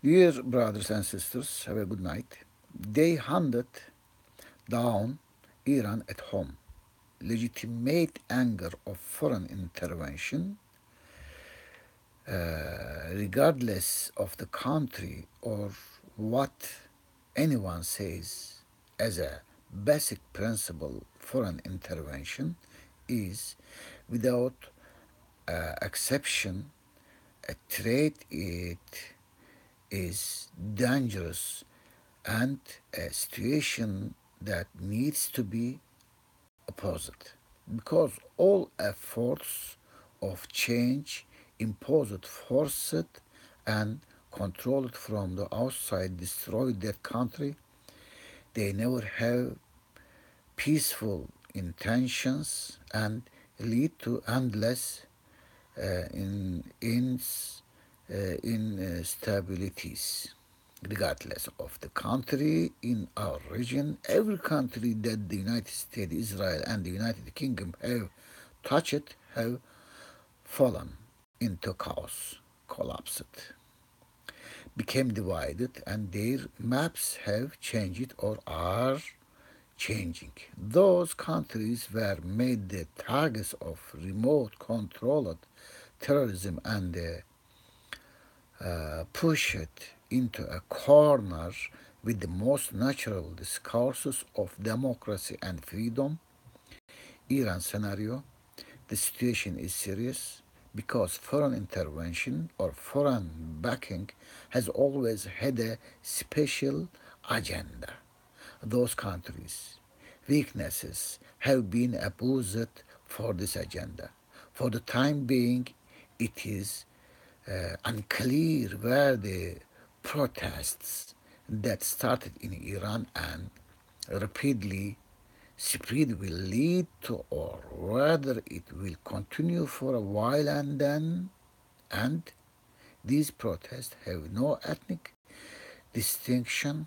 Dear brothers and sisters, have a good night. They hunted down Iran at home. Legitimate anger of foreign intervention, regardless of the country or what anyone says as a basic principle, foreign intervention is without exception a trait. It is dangerous and a situation that needs to be opposed because all efforts of change imposed, forced, and controlled from the outside destroy that country. They never have peaceful intentions and lead to endless in instabilities. Regardless of the country in our region, every country that the United States, Israel, and the United Kingdom have touched have fallen into chaos, collapsed, became divided, and their maps have changed or are changing. Those countries were made the targets of remote controlled terrorism and pushed into a corner with the most natural discourses of democracy and freedom. Iran scenario, the situation is serious because foreign intervention or foreign backing has always had a special agenda. Those countries' weaknesses have been abused for this agenda. For the time being, it is unclear where the protests that started in Iran and rapidly spread will lead to, or whether it will continue for a while and these protests have no ethnic distinction.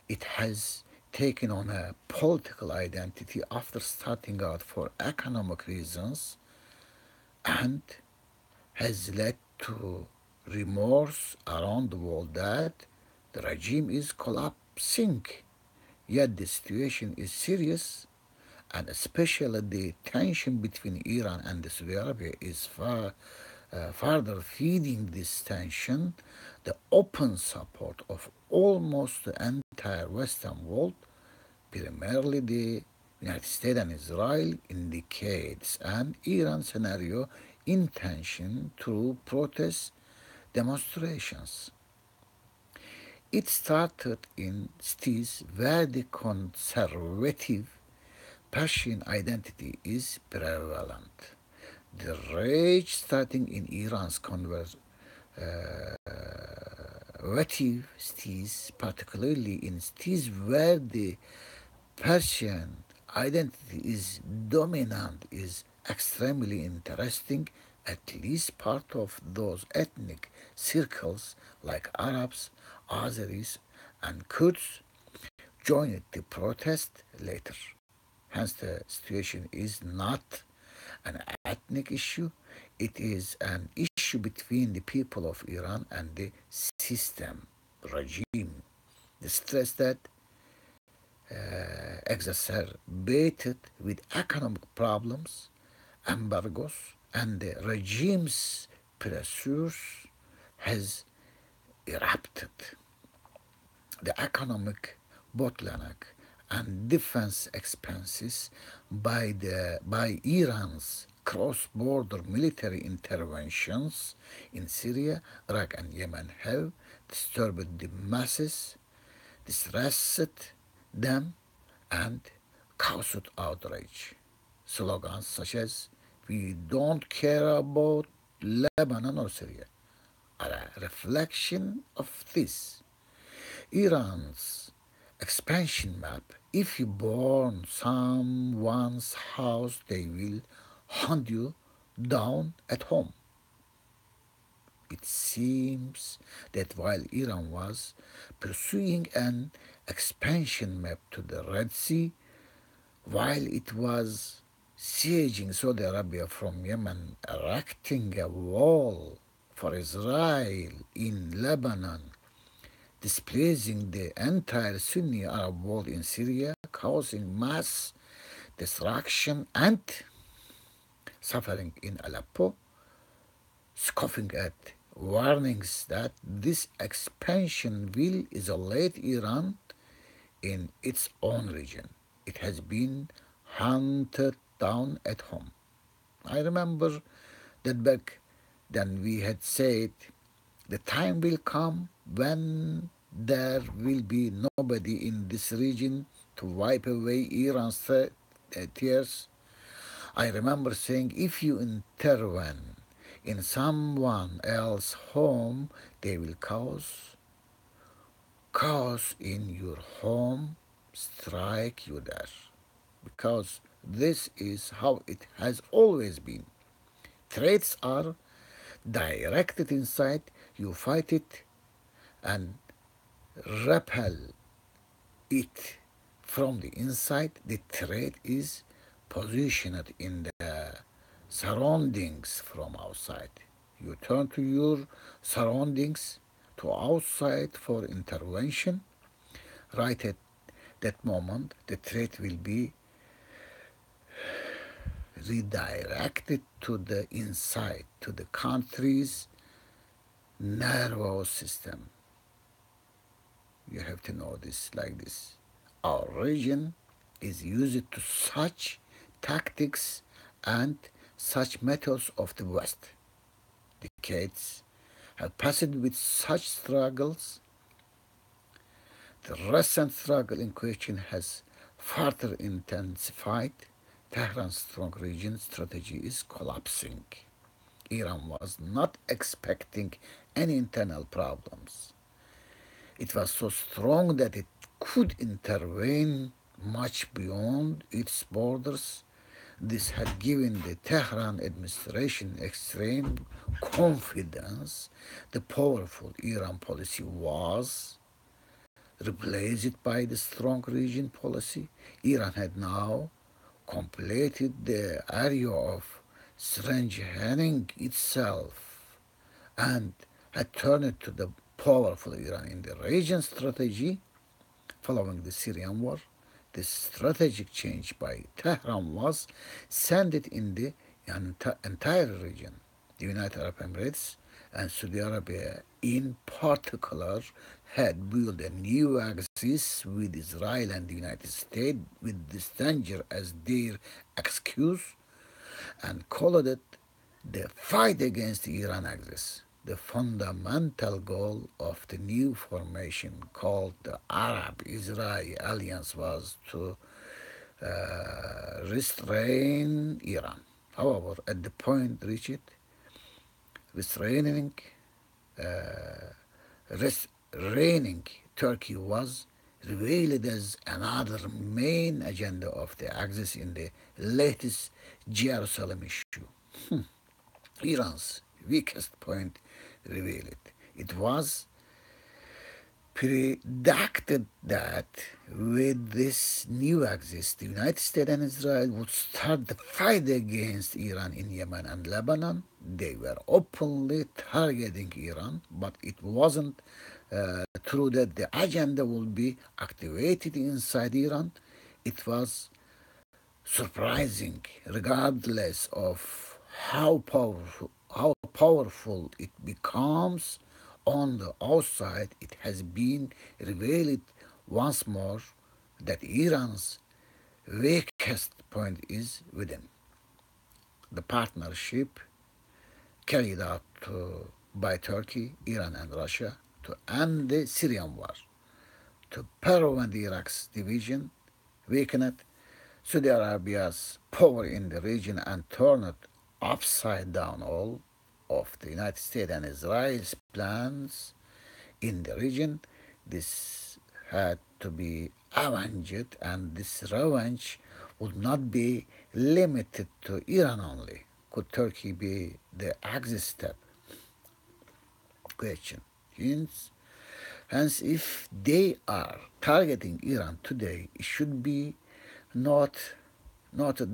It has taken on a political identity after starting out for economic reasons and has led to remorse around the world that the regime is collapsing. Yet the situation is serious, and especially the tension between Iran and Saudi Arabia is further feeding this tension. The open support of almost the entire Western world, primarily the United States and Israel, indicates an Iran scenario intention through protest demonstrations. It started in cities where the conservative Persian identity is prevalent. The rage starting in Iran's conservative cities, particularly in cities where the Persian identity is dominant, is extremely interesting. At least part of those ethnic circles, like Arabs, Azeris, and Kurds, joined the protest later. Hence, the situation is not an ethnic issue, it is an issue between the people of Iran and the system, regime. The stress that exacerbated with economic problems, embargoes, and the regime's pressures has erupted. The economic bottleneck and defense expenses by Iran's cross-border military interventions in Syria, Iraq, and Yemen have disturbed the masses, distressed them, and caused outrage. Slogans such as "We don't care about Lebanon or Syria" are a reflection of this. Iran's expansion map. If you burn someone's house, they will hunt you down at home. It seems that while Iran was pursuing an expansion map to the Red Sea, while it was sieging Saudi Arabia from Yemen, erecting a wall for Israel in Lebanon, displacing the entire Sunni Arab world in Syria, causing mass destruction and suffering in Aleppo, scoffing at warnings that this expansion will isolate Iran in its own region. It has been hunted down at home. I remember that back then we had said the time will come when there will be nobody in this region to wipe away Iran's tears. I remember saying if you intervene in someone else's home, they will cause chaos in your home, strike you there. Because this is how it has always been. Threats are directed inside, you fight it and repel it from the inside. The threat is positioned in the surroundings from outside. You turn to your surroundings, to outside for intervention. Right at that moment, the threat will be redirected to the inside, to the country's nervous system. You have to know this like this. Our region is used to such tactics and such methods of the West. Decades have passed with such struggles. The recent struggle in question has further intensified. Tehran's strong region strategy is collapsing. Iran was not expecting any internal problems. It was so strong that it could intervene much beyond its borders. This had given the Tehran administration extreme confidence. The powerful Iran policy was replaced by the strong region policy. Iran had now completed the area of strengthening itself and had turned to the powerful Iran in the region strategy following the Syrian war. This strategic change by Tehran was centered in the entire region. The United Arab Emirates and Saudi Arabia in particular had built a new axis with Israel and the United States with this danger as their excuse and called it the fight against the Iran axis. The fundamental goal of the new formation called the Arab-Israeli Alliance was to restrain Iran. However, at the point reached, restraining reigning Turkey was revealed as another main agenda of the Axis in the latest Jerusalem issue. Iran's weakest point revealed. It was predicted that with this new axis, the United States and Israel would start the fight against Iran in Yemen and Lebanon. They were openly targeting Iran, but it wasn't true that the agenda would be activated inside Iran. It was surprising, regardless of how powerful it becomes on the outside. It has been revealed once more that Iran's weakest point is within. The partnership carried out by Turkey, Iran, and Russia to end the Syrian war, to prevent Iraq's division, weaken it, Saudi Arabia's power in the region, and turn it upside down all of the United States and Israel's plans in the region. This had to be avenged, and this revenge would not be limited to Iran only. Could Turkey be the exit step? Question. Hence, if they are targeting Iran today, it should be noted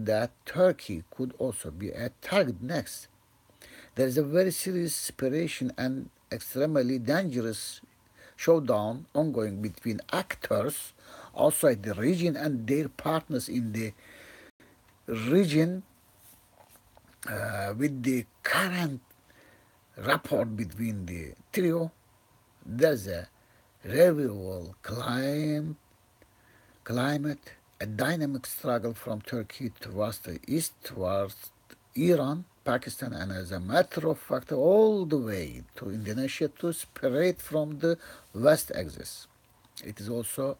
that Turkey could also be a target next. There is a very serious separation and extremely dangerous showdown ongoing between actors outside the region and their partners in the region with the current rapport between the trio. There's a revival climate, a dynamic struggle from Turkey towards the east, towards Iran, Pakistan, and as a matter of fact, all the way to Indonesia to separate from the West axis. It is also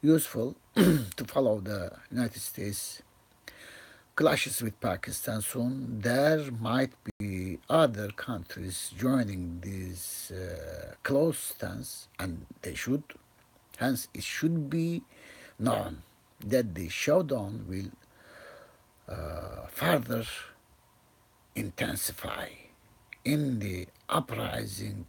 useful to follow the United States clashes with Pakistan soon. There might be other countries joining this close stance, and they should. Hence, it should be known that the showdown will further intensify. In the uprising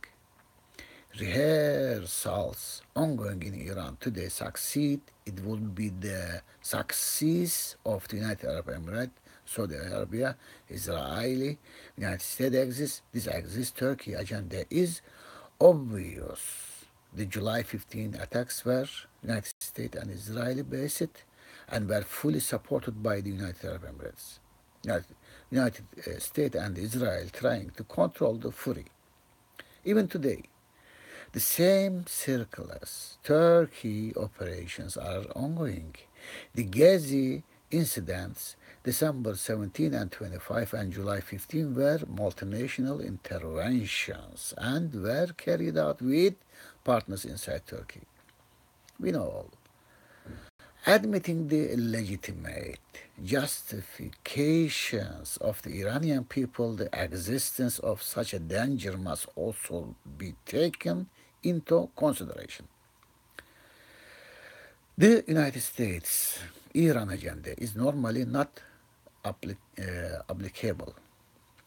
rehearsals ongoing in Iran today succeed, it will be the success of the United Arab Emirates, Saudi Arabia, Israeli, United States exists, this exists, Turkey agenda is obvious. The July 15 attacks were United States and Israeli based and were fully supported by the United Arab Emirates. United States and Israel trying to control the fury. Even today, the same circles, Turkey operations are ongoing. The Gezi incidents, December 17 and 25 and July 15 were multinational interventions and were carried out with partners inside Turkey. We know all. Admitting the legitimate justifications of the Iranian people, the existence of such a danger must also be taken into consideration. The United States Iran agenda is normally not applicable.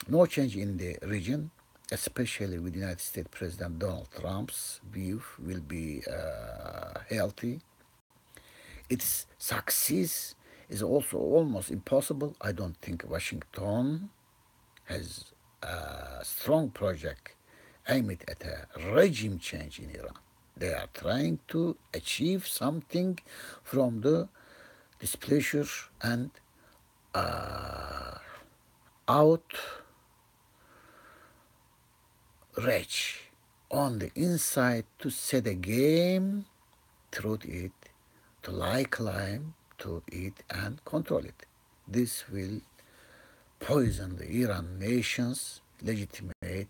No change in the region, especially with United States President Donald Trump's view, will be healthy. Its success is also almost impossible. I don't think Washington has a strong project aimed at a regime change in Iran. They are trying to achieve something from the displeasure and outrage on the inside to set a game through it, to lie claim to it and control it. This will poison the Iran nation's legitimate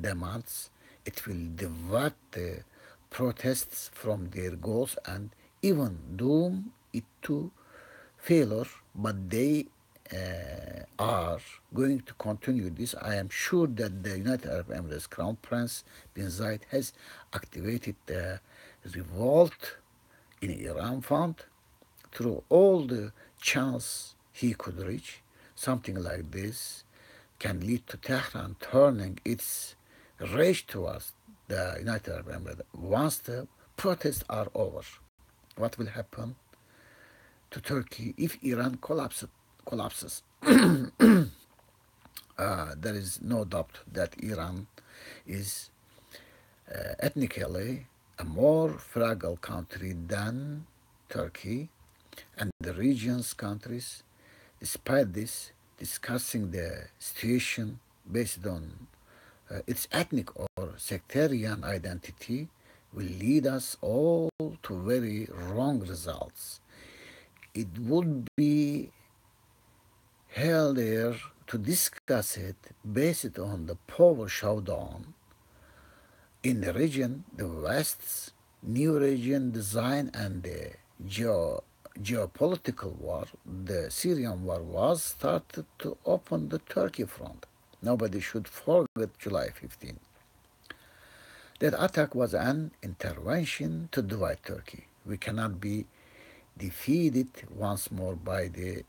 demands. It will divert the protests from their goals and even doom it to failure. But they are going to continue this. I am sure that the United Arab Emirates Crown Prince bin Zayed has activated the revolt in Iran Fund through all the channels he could reach. Something like this can lead to Tehran turning its rage towards the United Arab Emirates once the protests are over. What will happen to Turkey if Iran collapses? There is no doubt that Iran is ethnically a more fragile country than Turkey and the region's countries. Despite this, discussing the situation based on its ethnic or sectarian identity will lead us all to very wrong results. It would be healthier to discuss it based on the power showdown in the region, the West's new region design, and the geopolitical war. The Syrian war was started to open the Turkey front. Nobody should forget July 15. That attack was an intervention to divide Turkey. We cannot be defeated once more by the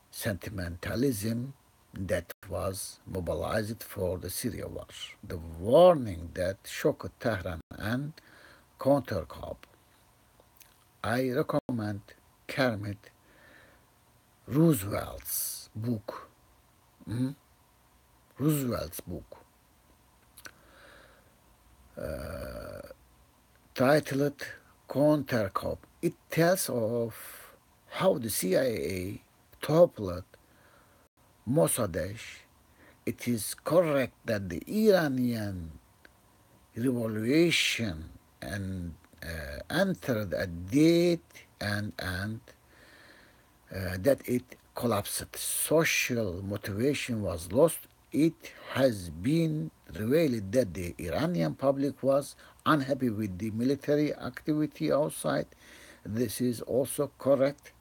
sentimentalism that was mobilized for the Syria war. The warning that shocked Tehran and countercop. I recommend Kermit Roosevelt's book, Roosevelt's book titled Countercop. It tells of how the CIA toppled Mossadegh. It is correct that the Iranian revolution and entered a date and that it collapsed. Social motivation was lost. It has been revealed that the Iranian public was unhappy with the military activity outside. This is also correct.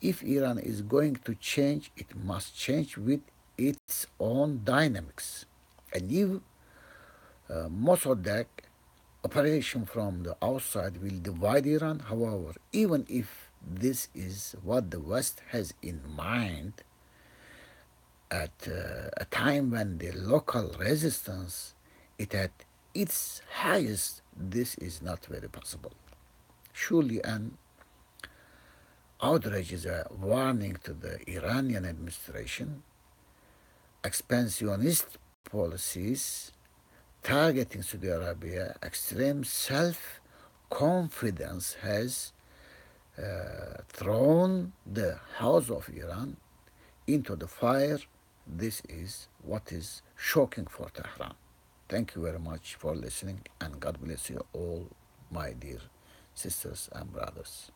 If Iran is going to change, it must change with its own dynamics. A new Mossadegh operation from the outside will divide Iran. However, even if this is what the West has in mind, at a time when the local resistance is at its highest, this is not very possible. Surely an outrage is a warning to the Iranian administration. Expansionist policies targeting Saudi Arabia, extreme self-confidence has thrown the house of Iran into the fire. This is what is shocking for Tehran. Thank you very much for listening, and God bless you all, my dear sisters and brothers.